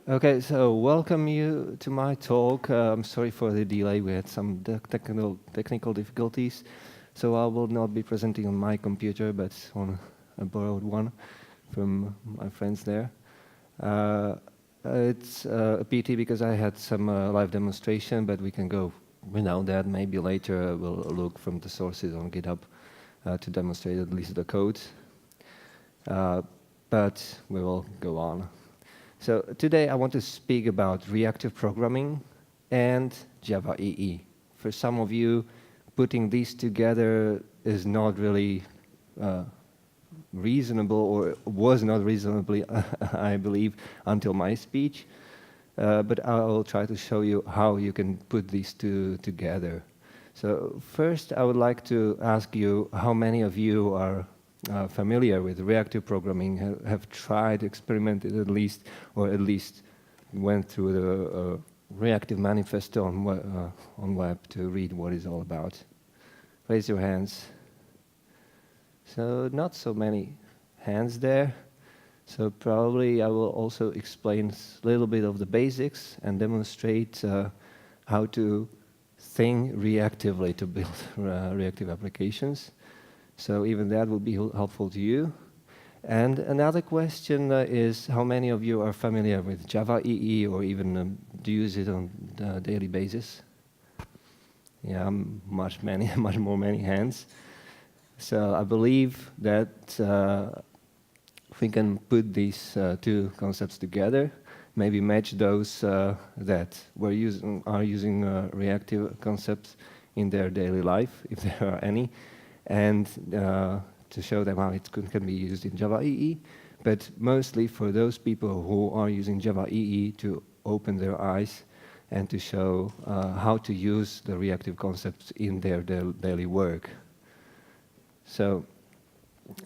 Okay, so welcome you to my talk. I'm sorry for the delay. We had some technical difficulties, so I will not be presenting on my computer, but on a borrowed one from my friends there. It's a pity because I had some live demonstration, but we can go without that. Maybe later we'll look from the sources on GitHub to demonstrate at least the code. But we will go on. So today I want to speak about reactive programming and Java EE. For some of you, putting these together is not really reasonable, or was not reasonably, I believe, until my speech. But I will try to show you how you can put these two together. So first, I would like to ask you how many of you are familiar with reactive programming, have tried, experimented at least, or at least went through the Reactive Manifesto on web to read what it's all about. Raise your hands. So not so many hands there. So probably I will also explain a little bit of the basics and demonstrate how to think reactively to build reactive applications. So even that will be helpful to you. And another question is, how many of you are familiar with Java EE, or even do you use it on a daily basis? Yeah, much more many hands. So I believe that we can put these two concepts together, maybe match those that are using reactive concepts in their daily life, if there are any, and to show them how it can be used in Java EE, but mostly for those people who are using Java EE to open their eyes and to show how to use the reactive concepts in their daily work. So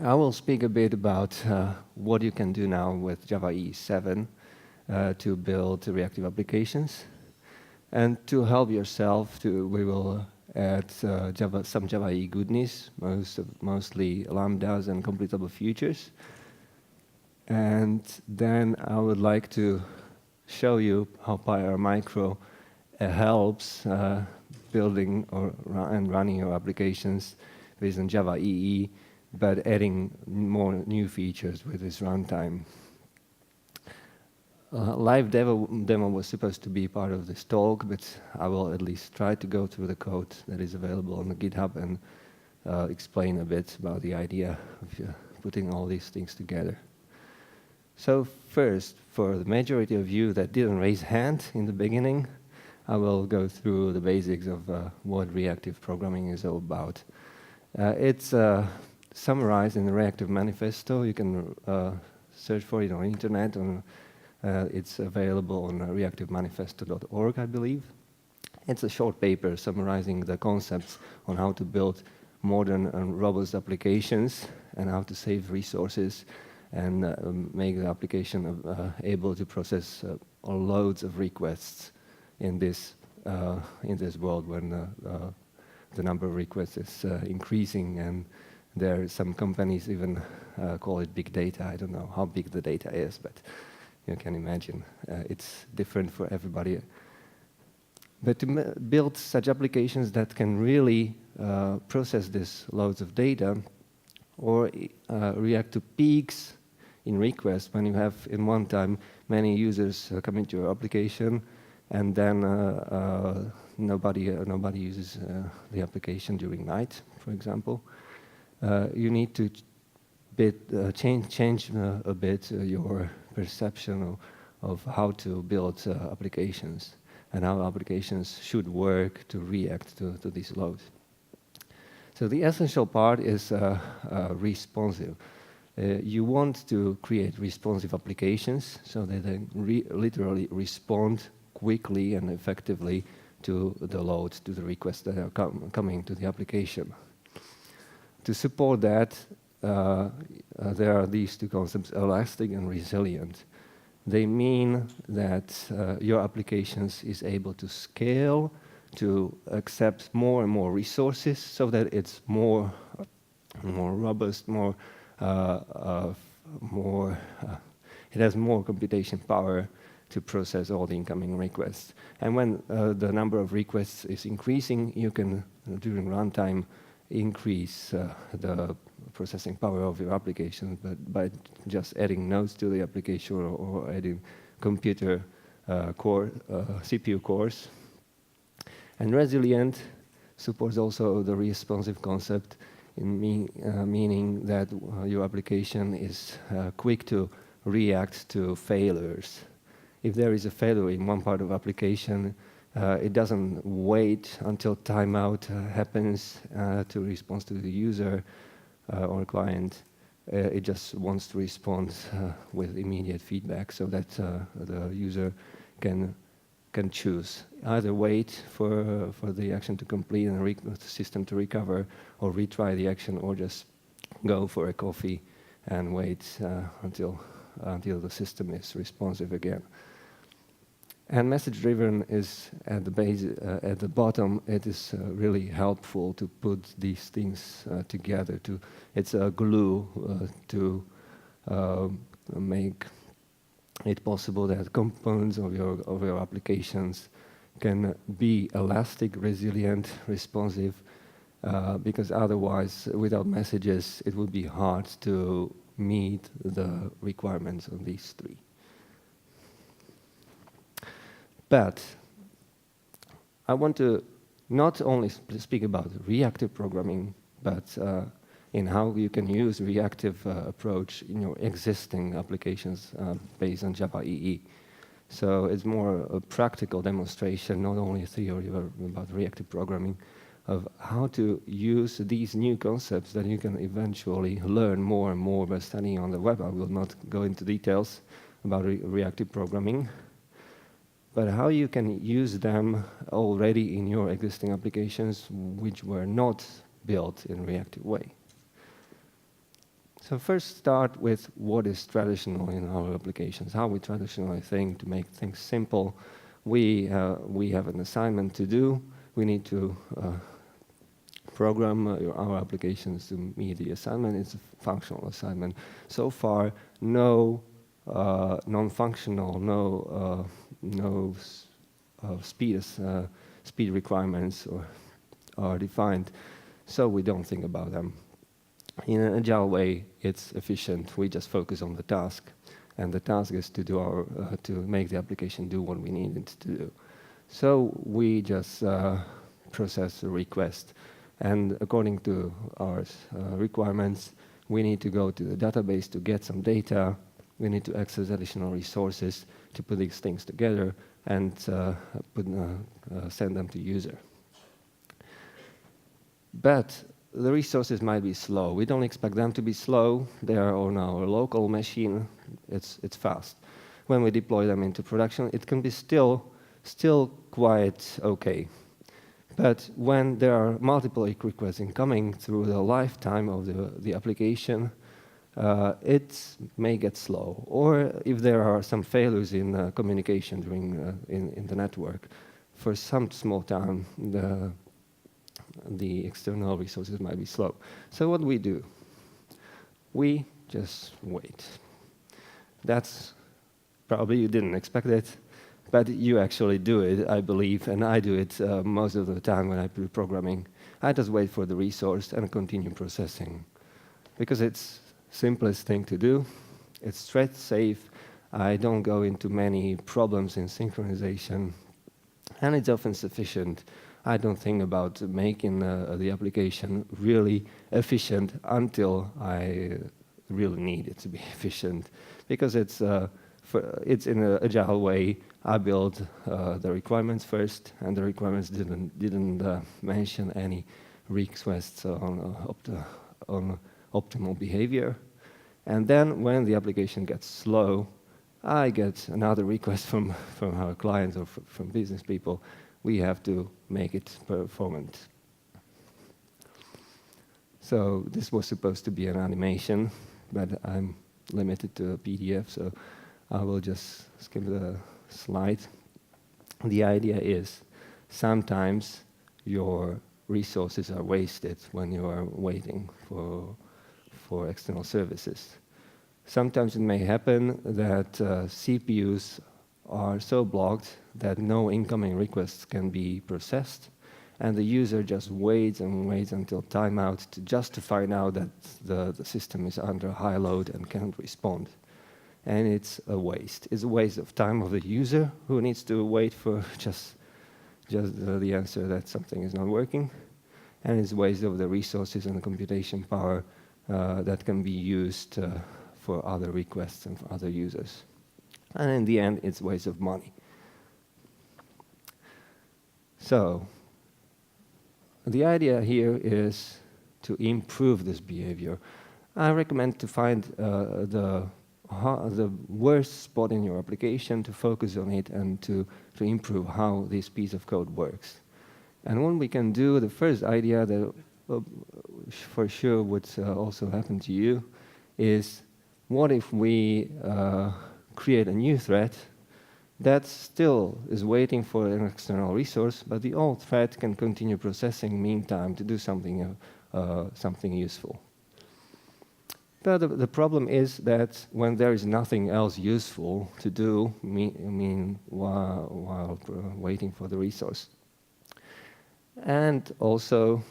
I will speak a bit about what you can do now with Java EE 7 to build reactive applications. And to help yourself, we will add some Java EE goodness, mostly lambdas and completable futures. And then I would like to show you how Payara Micro helps building and running your applications based on Java EE, but adding more new features with this runtime. Live demo was supposed to be part of this talk, but I will at least try to go through the code that is available on the GitHub and explain a bit about the idea of putting all these things together. So first, for the majority of you that didn't raise hand in the beginning, I will go through the basics of what reactive programming is all about. It's summarized in the Reactive Manifesto. You can search for it on the internet. It's available on reactivemanifesto.org, I believe. It's a short paper summarizing the concepts on how to build modern and robust applications and how to save resources and make the application able to process loads of requests in this world when the number of requests is increasing, and some companies even call it big data. I don't know how big the data is, but you can imagine it's different for everybody. But to build such applications that can really process this loads of data or react to peaks in requests when you have in one time many users come into your application, and then nobody uses the application during night, for example. You need to change a bit your perception of how to build applications and how applications should work to react to these loads. So the essential part is responsive. You want to create responsive applications so that they literally respond quickly and effectively to the loads, to the requests that are coming to the application. To support that, there are these two concepts, elastic and resilient. They mean that your applications is able to scale, to accept more and more resources so that it's more robust, it has more computation power to process all the incoming requests. And when the number of requests is increasing, you can, during runtime, increase the processing power of your application, but by just adding nodes to the application or adding computer CPU cores. And resilient supports also the responsive concept, meaning that your application is quick to react to failures. If there is a failure in one part of application, it doesn't wait until timeout happens to respond to the user or client. It just wants to respond with immediate feedback so that the user can choose. Either wait for the action to complete and the system to recover, or retry the action, or just go for a coffee and wait until the system is responsive again. And message-driven is at the base, at the bottom. It is really helpful to put these things together. It's a glue to make it possible that components of your applications can be elastic, resilient, responsive, because otherwise, without messages, it would be hard to meet the requirements of these three. But I want to not only speak about reactive programming, but in how you can use reactive approach in your existing applications based on Java EE. So it's more a practical demonstration, not only a theory about reactive programming, of how to use these new concepts that you can eventually learn more and more by studying on the web. I will not go into details about reactive programming, but how you can use them already in your existing applications which were not built in a reactive way. So first start with what is traditional in our applications, how we traditionally think to make things simple. We have an assignment to do. We need to program our applications to meet the assignment. It's a functional assignment. So far, no non-functional, no speed requirements are defined, so we don't think about them. In an agile way, it's efficient. We just focus on the task, and the task is to do to make the application do what we need it to do. So we just process a request, and according to our requirements, we need to go to the database to get some data. We need to access additional resources to put these things together and send them to user. But the resources might be slow. We don't expect them to be slow. They are on our local machine. It's fast. When we deploy them into production, it can be still quite okay. But when there are multiple requests incoming through the lifetime of the application, it may get slow. Or if there are some failures in communication during in the network, for some small time, the external resources might be slow. So what do? We just wait. That's probably you didn't expect it, but you actually do it, I believe, and I do it most of the time when I do programming. I just wait for the resource and continue processing, because it's simplest thing to do. It's thread safe. I don't go into many problems in synchronization, and it's often sufficient. I don't think about making the application really efficient until I really need it to be efficient, because it's in an agile way. I build the requirements first, and the requirements didn't mention any requests on optimal behavior. And then when the application gets slow, I get another request from our clients or from business people. We have to make it performant. So this was supposed to be an animation, but I'm limited to a PDF, so I will just skip the slide. The idea is sometimes your resources are wasted when you are waiting for external services. Sometimes it may happen that CPUs are so blocked that no incoming requests can be processed, and the user just waits and waits until timeout just to find out that the system is under high load and can't respond. And it's a waste. It's a waste of time of the user who needs to wait for just the answer that something is not working, and it's a waste of the resources and the computation power that can be used for other requests and for other users. And in the end, it's a waste of money. So the idea here is to improve this behavior. I recommend to find the worst spot in your application, to focus on it, and to improve how this piece of code works. And when we can do, the first idea that for sure would also happen to you is, what if we create a new thread that still is waiting for an external resource, but the old thread can continue processing meantime to do something useful. But the problem is that when there is nothing else useful to do, while waiting for the resource, and also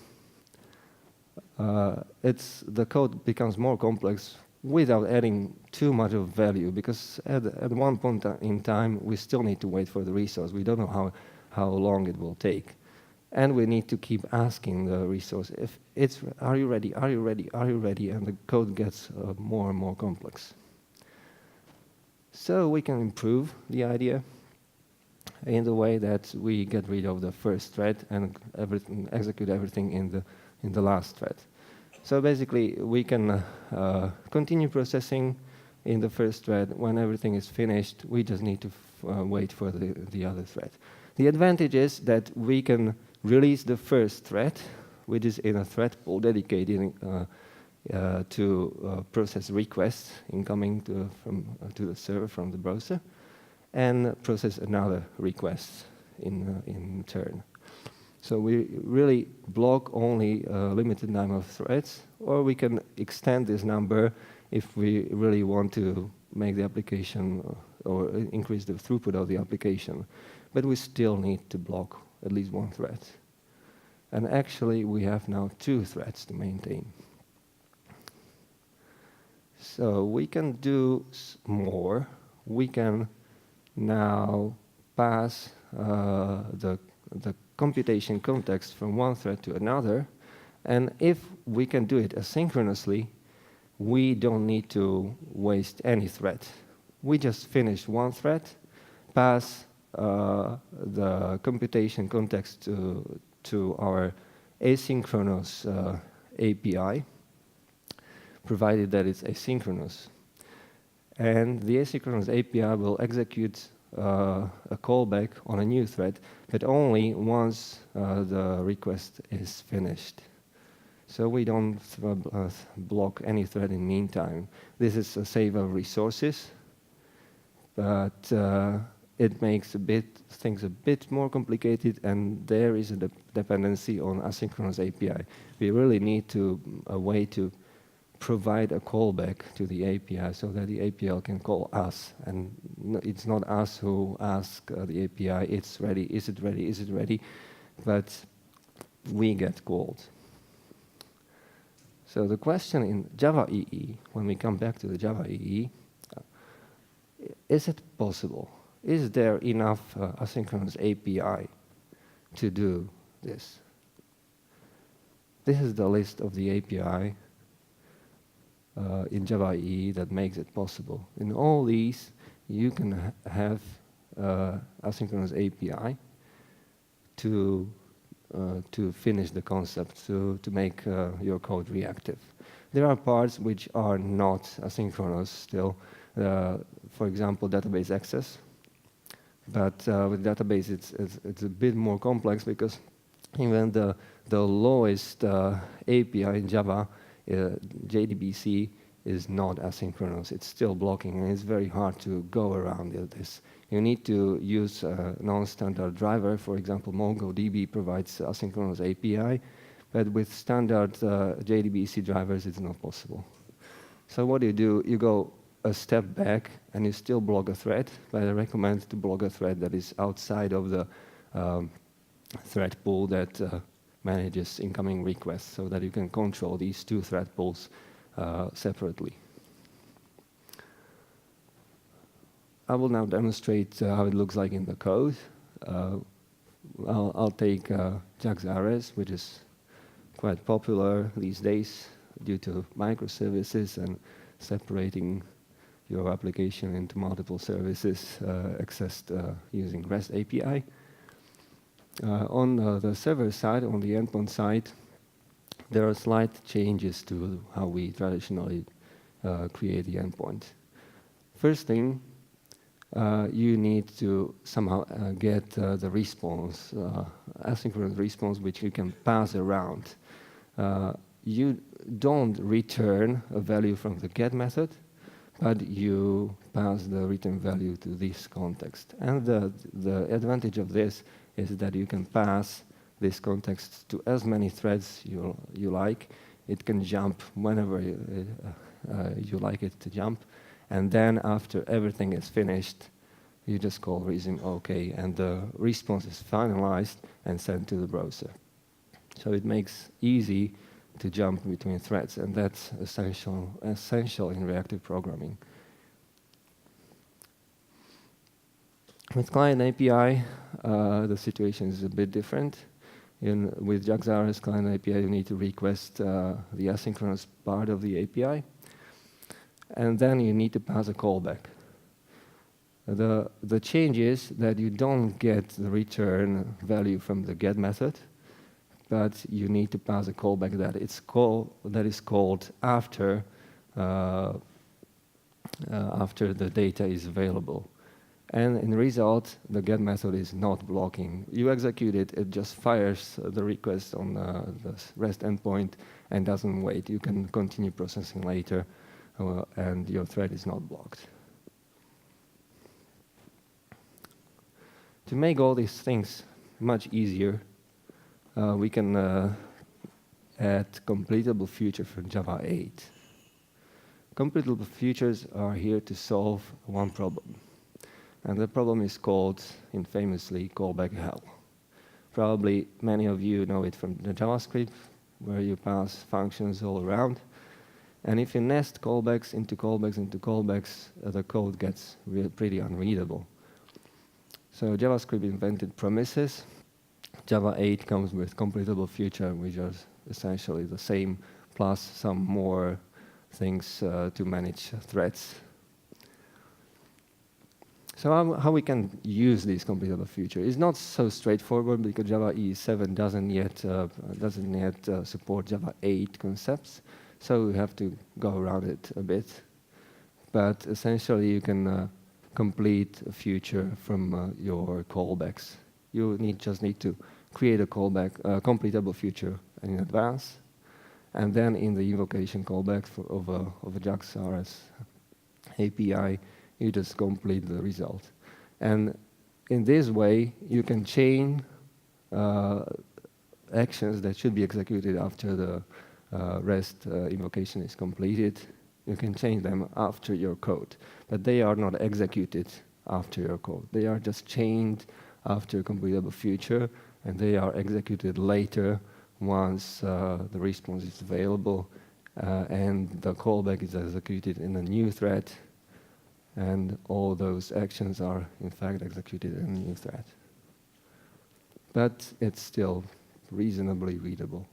the code becomes more complex without adding too much of value, because at one point in time we still need to wait for the resource. We don't know how long it will take. And we need to keep asking the resource, if it's, are you ready, are you ready, are you ready? And the code gets more and more complex. So we can improve the idea in the way that we get rid of the first thread and execute everything in the last thread. So basically, we can continue processing in the first thread. When everything is finished, we just need to wait for the other thread. The advantage is that we can release the first thread, which is in a thread pool dedicated to process requests incoming to the server from the browser, and process another request in turn. So we really block only a limited number of threads, or we can extend this number if we really want to make the application or increase the throughput of the application. But we still need to block at least one thread. And actually, we have now 2 threads to maintain. So we can do more. We can now pass the computation context from one thread to another. And if we can do it asynchronously, we don't need to waste any thread. We just finish one thread, pass the computation context to our asynchronous API, provided that it's asynchronous. And the asynchronous API will execute a callback on a new thread, but only once the request is finished. So we don't block any thread in the meantime. This is a save of resources, but it makes things a bit more complicated, and there is a dependency on asynchronous API. We really need a way to provide a callback to the API so that the API can call us, and it's not us who ask the API, it's ready, is it ready, is it ready, but we get called. So the question in Java EE, when we come back to the Java EE, is it possible? Is there enough asynchronous API to do this? This is the list of the API in Java EE that makes it possible. In all these, you can have asynchronous API to finish the concept, to make your code reactive. There are parts which are not asynchronous still. For example, database access. But with database, it's a bit more complex, because even the lowest API in Java, JDBC, is not asynchronous. It's still blocking, and it's very hard to go around this. You need to use a non-standard driver. For example, MongoDB provides asynchronous API, but with standard JDBC drivers, it's not possible. So what do? You go a step back and you still block a thread, but I recommend to block a thread that is outside of the thread pool that manages incoming requests, so that you can control these two thread pools separately. I will now demonstrate how it looks like in the code. I'll take JDD, which is quite popular these days due to microservices and separating your application into multiple services accessed using REST API. On the server side, on the endpoint side, there are slight changes to how we traditionally create the endpoint. First thing, you need to somehow get the response, asynchronous response, which you can pass around. You don't return a value from the get method, but you pass the return value to this context. And the advantage of this is that you can pass this context to as many threads you like. It can jump whenever you like it to jump. And then after everything is finished, you just call resume OK, and the response is finalized and sent to the browser. So it makes easy to jump between threads, and that's essential in reactive programming. With client API, the situation is a bit different. With JDD client API, you need to request the asynchronous part of the API, and then you need to pass a callback. The change is that you don't get the return value from the get method, but you need to pass a callback that is called after the data is available. And in result, the get method is not blocking. You execute it, it just fires the request on the REST endpoint and doesn't wait. You can continue processing later, and your thread is not blocked. To make all these things much easier, we can add CompletableFuture for Java 8. CompletableFutures are here to solve one problem. And the problem is called, infamously, callback hell. Probably many of you know it from the JavaScript, where you pass functions all around. And if you nest callbacks into callbacks into callbacks, the code gets pretty unreadable. So JavaScript invented promises. Java 8 comes with CompletableFuture, which is essentially the same, plus some more things to manage threads. So how we can use this CompletableFuture is not so straightforward, because Java EE 7 doesn't yet support Java 8 concepts. So we have to go around it a bit. But essentially, you can complete a future from your callbacks. You just need to create a callback, CompletableFuture in advance, and then in the invocation callback of a JDD API, you just complete the result. And in this way, you can chain actions that should be executed after the REST invocation is completed. You can change them after your code, but they are not executed after your code. They are just chained after CompletableFuture, and they are executed later once the response is available, and the callback is executed in a new thread, and all those actions are, in fact, executed in a new thread. But it's still reasonably readable.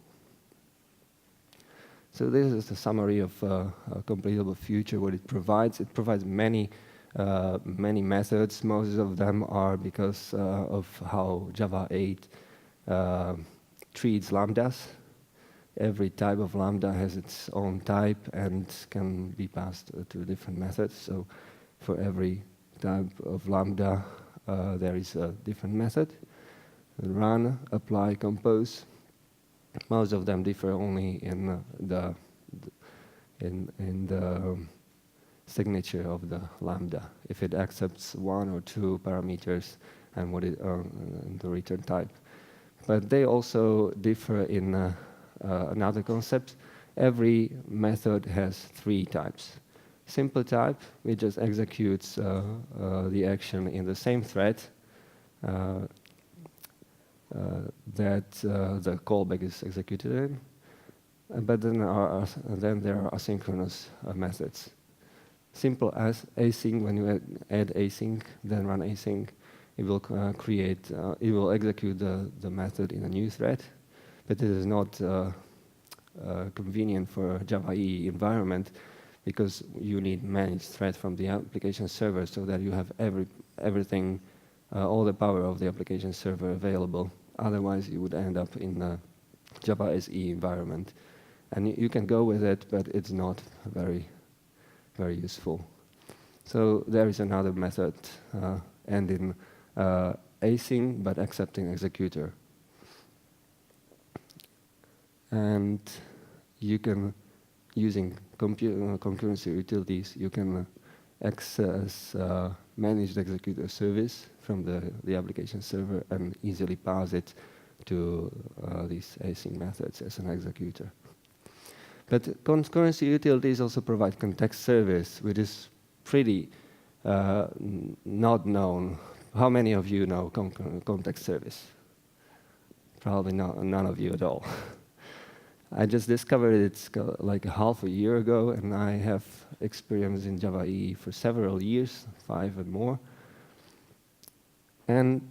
So this is the summary of CompletableFuture, what it provides. It provides many methods. Most of them are because of how Java 8 treats lambdas. Every type of lambda has its own type and can be passed to different methods. So for every type of lambda, there is a different method. Run, apply, compose. Most of them differ only in the signature of the lambda, if it accepts one or two parameters and what it the return type. But they also differ in another concept. Every method has three types. Simple type, it just executes the action in the same thread that the callback is executed in. But then there are asynchronous methods. Simple as async, when you add async, then run async, it will it will execute the method in a new thread. But it is not convenient for a Java EE environment because you need managed thread from the application server so that you have everything, all the power of the application server available. Otherwise, you would end up in a Java SE environment. And you can go with it, but it's not very useful. So there is another method ending async, but accepting executor. And you can, using concurrency utilities, you can access managed executor service from the application server and easily pass it to these async methods as an executor. But concurrency utilities also provide context service, which is pretty not known. How many of you know context service? Probably none of you at all. I just discovered it like half a year ago, and I have experience in Java EE for several years, 5 and more. And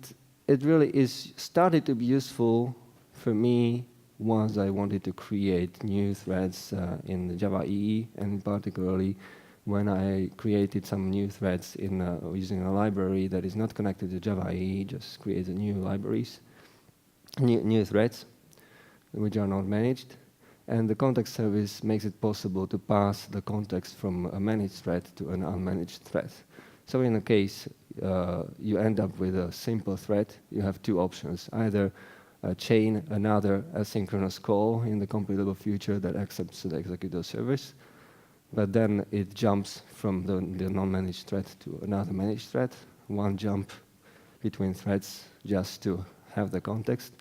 it really is started to be useful for me once I wanted to create new threads in Java EE, and particularly when I created some new threads in using a library that is not connected to Java EE, just created new libraries, new threads, which are not managed. And the context service makes it possible to pass the context from a managed thread to an unmanaged thread. So in a case, you end up with a simple thread. You have two options: either chain another asynchronous call in the CompletableFuture that accepts the executor service, but then it jumps from the non-managed thread to another managed thread, one jump between threads just to have the context.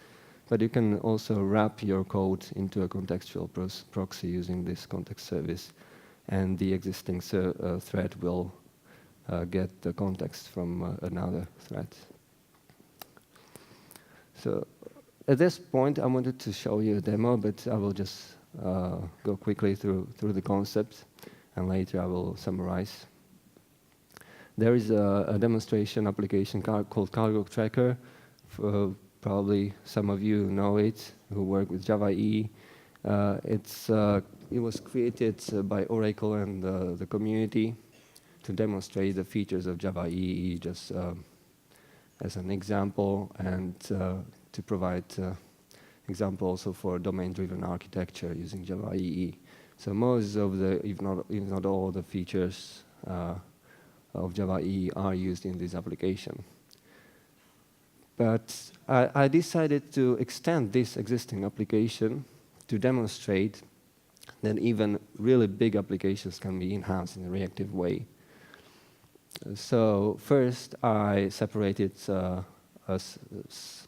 But you can also wrap your code into a contextual proxy using this context service, and the existing thread will get the context from another thread. So at this point, I wanted to show you a demo, but I will just go quickly through the concept, and later I will summarize. There is a demonstration application called Cargo Tracker. Probably some of you know it who work with Java EE. It was created by Oracle and the community to demonstrate the features of Java EE, just as an example, and to provide example also for domain-driven architecture using Java EE. So most of the, if not all, the features of Java EE are used in this application. But I decided to extend this existing application to demonstrate that even really big applications can be enhanced in a reactive way. So first, I separated a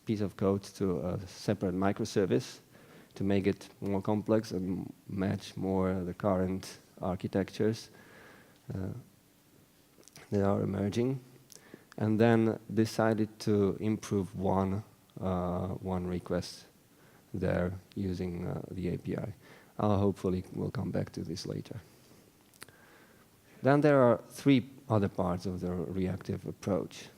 piece of code to a separate microservice to make it more complex and match more the current architectures that are emerging. And then decided to improve one request there using the API. Hopefully we'll come back to this later. Then there are 3 other parts of the reactive approach.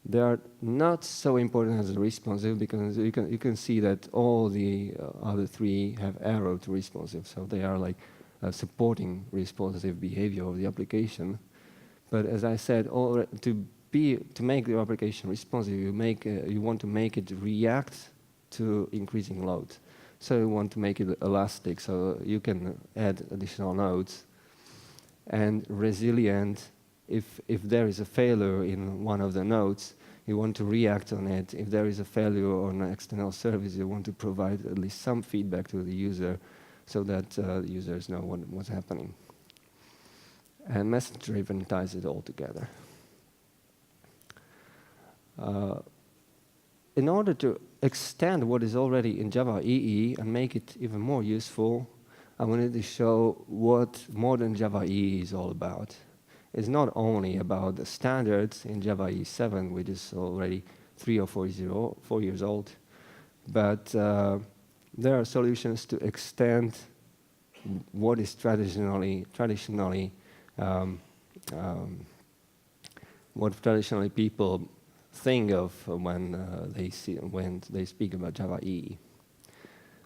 They are not so important as the responsive, because you can see that all the other 3 have arrow to responsive, so they are like supporting responsive behavior of the application. But as I said, to make the application responsive, you want to make it react to increasing load. So you want to make it elastic, so you can add additional nodes. And resilient, if there is a failure in one of the nodes, you want to react on it. If there is a failure on an external service, you want to provide at least some feedback to the user so that the users know what's happening. And message-driven ties it all together. In order to extend what is already in Java EE and make it even more useful, I wanted to show what modern Java EE is all about. It's not only about the standards in Java EE 7, which is already 3 or 4 years old, but there are solutions to extend what is traditionally what traditionally people think of when they speak about Java EE.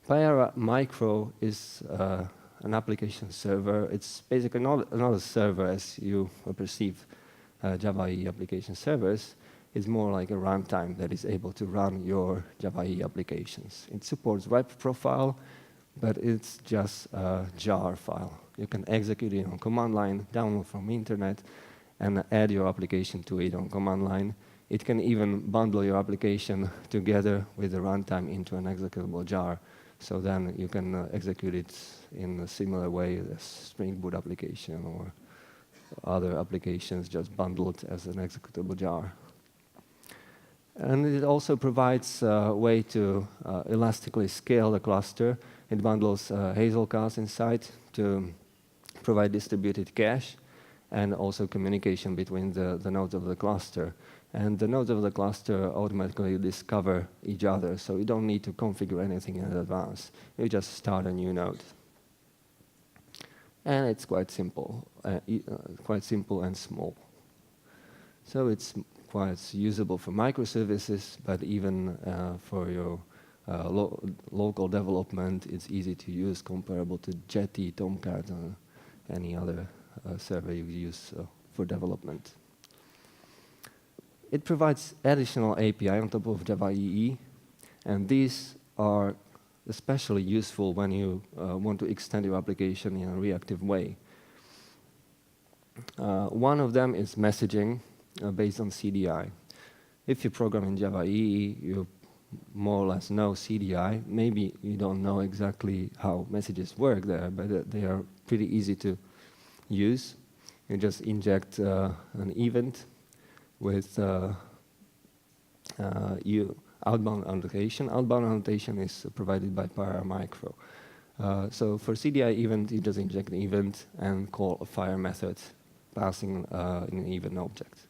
Payara Micro is an application server. It's basically not a server as you perceive Java EE application servers. It's more like a runtime that is able to run your Java EE applications. It supports web profile, but it's just a jar file. You can execute it on command line, download from internet, and add your application to it on command line. It can even bundle your application together with the runtime into an executable jar. So then you can execute it in a similar way as Spring Boot application or other applications just bundled as an executable jar. And it also provides a way to elastically scale the cluster. It bundles Hazelcast inside to provide distributed cache and also communication between the nodes of the cluster. And the nodes of the cluster automatically discover each other, so you don't need to configure anything in advance. You just start a new node. And it's quite simple and small. So it's quite usable for microservices, but even for your local development, it's easy to use, comparable to Jetty, Tomcat, or any other server you use for development. It provides additional API on top of Java EE, and these are especially useful when you want to extend your application in a reactive way. One of them is messaging based on CDI. If you program in Java EE, you more or less know CDI. Maybe you don't know exactly how messages work there, but they are pretty easy to use. You just inject an event with outbound annotation. Outbound annotation is provided by Payara Micro. So for CDI event, you just inject an event and call a fire method, passing an event object.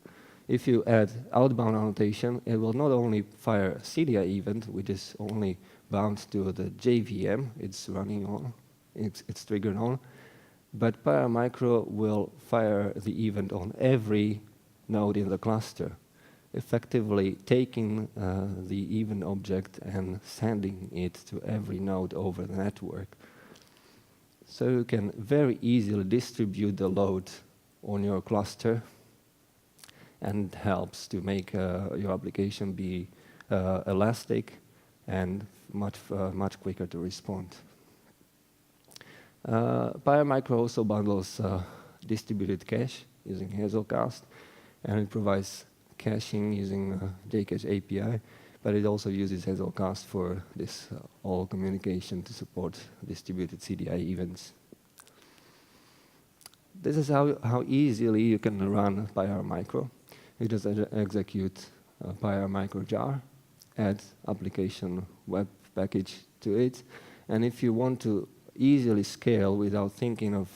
If you add outbound annotation, it will not only fire a CDI event, which is only bound to the JVM it's running on, it's triggered on, but Payara Micro will fire the event on every node in the cluster, effectively taking the event object and sending it to every node over the network. So you can very easily distribute the load on your cluster, and helps to make your application be elastic and much quicker to respond. Payara Micro also bundles distributed cache using Hazelcast, and it provides caching using JCache API, but it also uses Hazelcast for this all communication to support distributed CDI events. This is how easily you can run Payara Micro. You just execute Payara Micro jar, add application web package to it, and if you want to easily scale without thinking of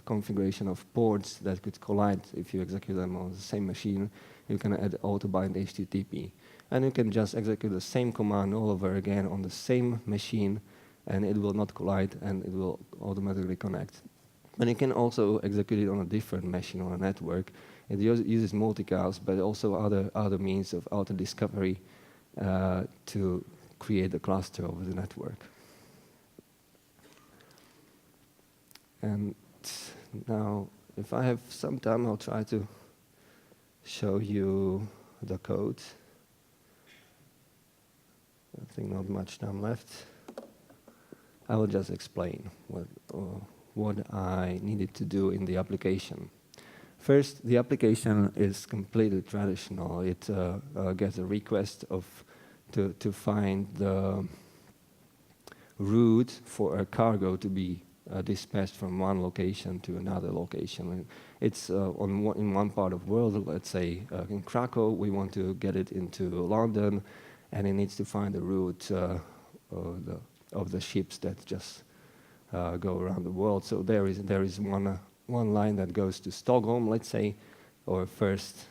configuration of ports that could collide if you execute them on the same machine, you can add auto-bind HTTP. And you can just execute the same command all over again on the same machine, and it will not collide, and it will automatically connect. And you can also execute it on a different machine on a network. It uses multicast, but also other means of auto-discovery to create the cluster over the network. And now, if I have some time, I'll try to show you the code. I think not much time left. I will just explain what I needed to do in the application. First, the application is completely traditional. It gets a request to find the route for a cargo to be dispatched from one location to another location. And it's in one part of the world, let's say in Krakow, we want to get it into London, and it needs to find the route of the ships that just go around the world. So there is one line that goes to Stockholm, let's say, or first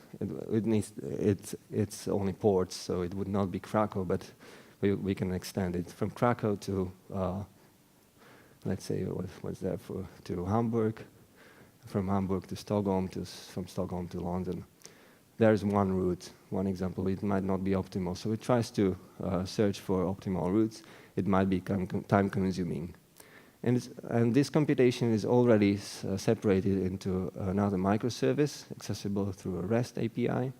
it's only ports, so it would not be Krakow, but we can extend it from Krakow to let's say what's there to Hamburg, from Hamburg to Stockholm, from Stockholm to London. There's one route, one example. It might not be optimal, so it tries to search for optimal routes. It might be time-consuming. And this computation is already separated into another microservice accessible through a REST API.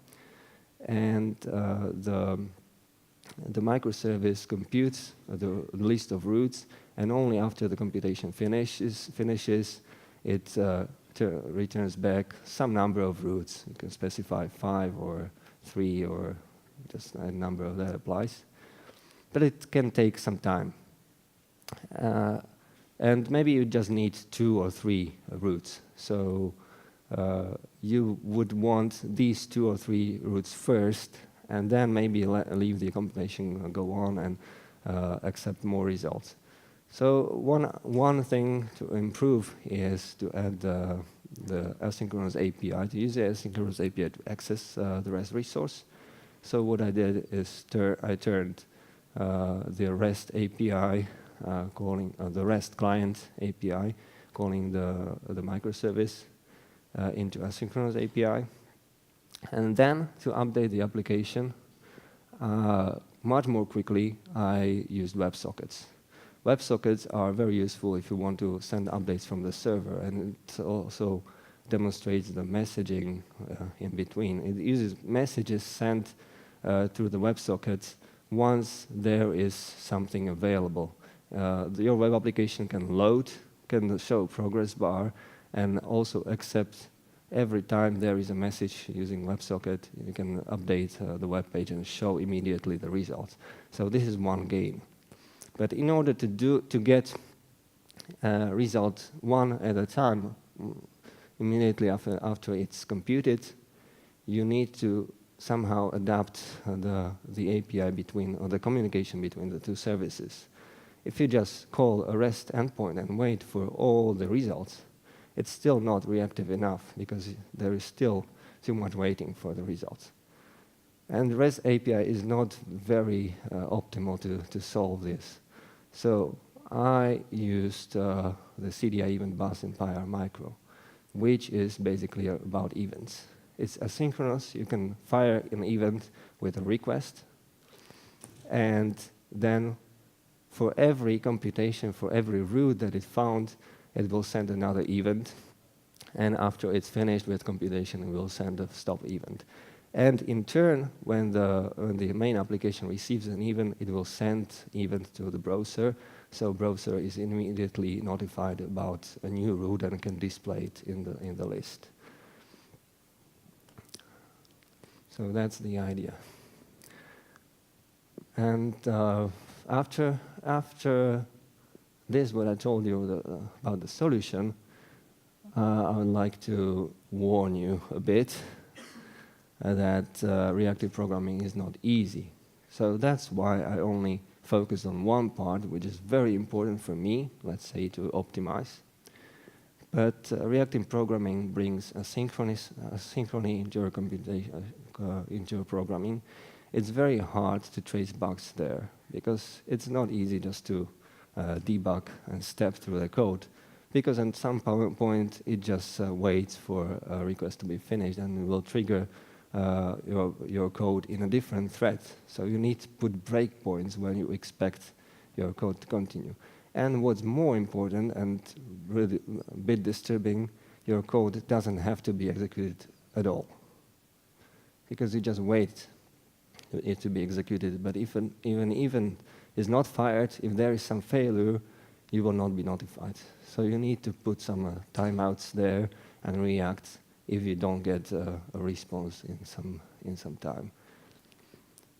And the microservice computes the list of routes, and only after the computation finishes it returns back some number of routes. You can specify 5 or 3 or just a number that applies. But it can take some time. And maybe you just need 2 or 3 routes. So you would want these 2 or 3 routes first, and then maybe leave the computation go on and accept more results. So one thing to improve is to add the asynchronous API, to use the asynchronous API to access the REST resource. So what I did is I turned the REST API, calling the REST client API, calling the microservice into asynchronous API. And then to update the application much more quickly, I used WebSockets. WebSockets are very useful if you want to send updates from the server, and it also demonstrates the messaging in between. It uses messages sent through the WebSockets once there is something available. Your web application can load, can show progress bar, and also accept every time there is a message using WebSocket. You can update the web page and show immediately the results. So this is one game. But in order to get result one at a time, immediately after it's computed, you need to somehow adapt the API between, or the communication between the two services. If you just call a REST endpoint and wait for all the results, it's still not reactive enough because there is still too much waiting for the results. And REST API is not very optimal to solve this. So I used the CDI event bus in Payara Micro, which is basically about events. It's asynchronous. You can fire an event with a request, and then for every computation, for every route that it found, it will send another event. And after it's finished with computation, it will send a stop event. And in turn, when the main application receives an event, it will send event to the browser. So browser is immediately notified about a new route and can display it in the list. So that's the idea. And after this, what I told you about the solution, I would like to warn you a bit that reactive programming is not easy. So that's why I only focus on one part, which is very important for me, let's say, to optimize. But reactive programming brings asynchrony into your programming. It's very hard to trace bugs there because it's not easy just to debug and step through the code, because at some point it just waits for a request to be finished and it will trigger your code in a different thread. So you need to put breakpoints when you expect your code to continue. And what's more important and really a bit disturbing, your code doesn't have to be executed at all, because you just wait for it to be executed. But if an event is not fired, if there is some failure, you will not be notified. So you need to put some timeouts there and react if you don't get a response in some time.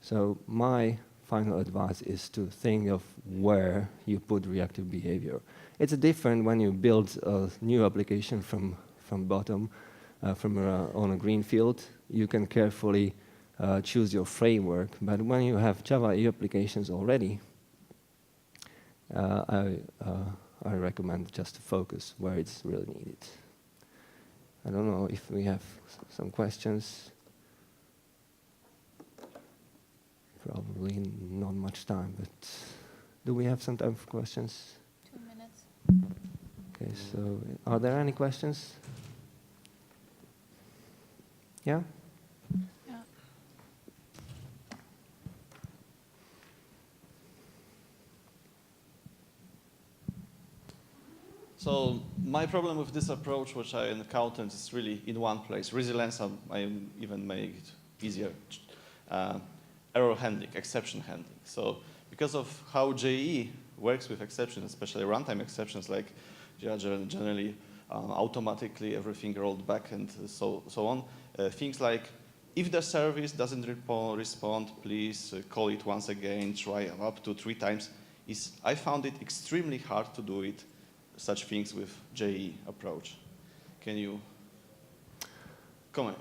So my final advice is to think of where you put reactive behavior. It's different when you build a new application from bottom, on a green field. You can carefully choose your framework. But when you have Java EE applications already, I I recommend just to focus where it's really needed. I don't know if we have some questions. Probably not much time, but do we have some time for questions? 2 minutes. Okay, so are there any questions? Yeah? Yeah. So my problem with this approach, which I encountered, is really in one place. Resilience, I even make it easier. Error handling, exception handling. So because of how JEE works with exceptions, especially runtime exceptions, like generally automatically everything rolled back and so on, things like if the service doesn't respond, please call it once again, try up to 3 times. I found it extremely hard to do it, such things with JEE approach. Can you comment?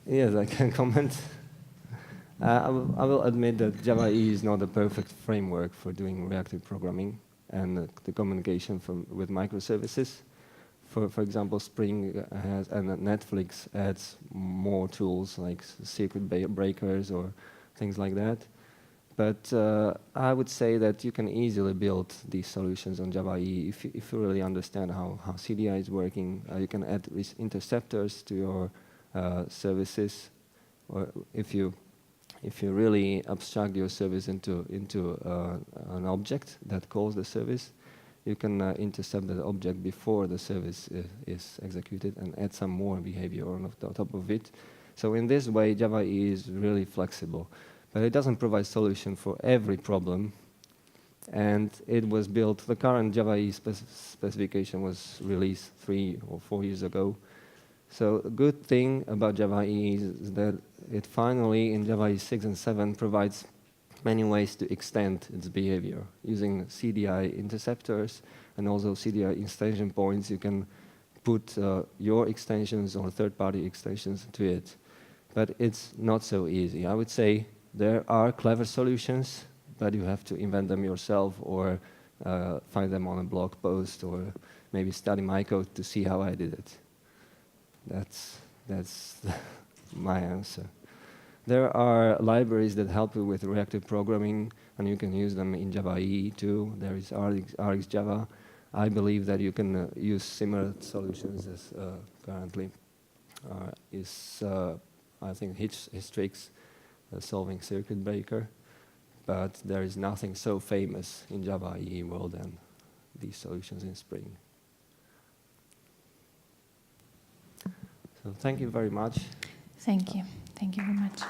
Yes, I can comment. I will admit that Java EE is not a perfect framework for doing reactive programming and the communication with microservices. For example, Spring has, and Netflix adds more tools like circuit breakers or things like that. But I would say that you can easily build these solutions on Java EE if you really understand how CDI is working. You can add these interceptors to your services, or if you really abstract your service into an object that calls the service, you can intercept that object before the service is executed and add some more behavior on top of it. So in this way, Java EE is really flexible. But it doesn't provide solution for every problem. And it was built, the current Java EE specification was released 3 or 4 years ago. So a good thing about Java EE is that it finally, in Java EE 6 and 7, provides many ways to extend its behavior. Using CDI interceptors and also CDI extension points, you can put your extensions or third-party extensions to it. But it's not so easy. I would say there are clever solutions, but you have to invent them yourself or find them on a blog post or maybe study my code to see how I did it. That's my answer. There are libraries that help you with reactive programming, and you can use them in Java EE too. There is RxJava. I believe that you can use similar solutions as currently I think Hystrix solving circuit breaker, but there is nothing so famous in Java EE world than these solutions in Spring. So thank you very much. Thank you. Thank you very much.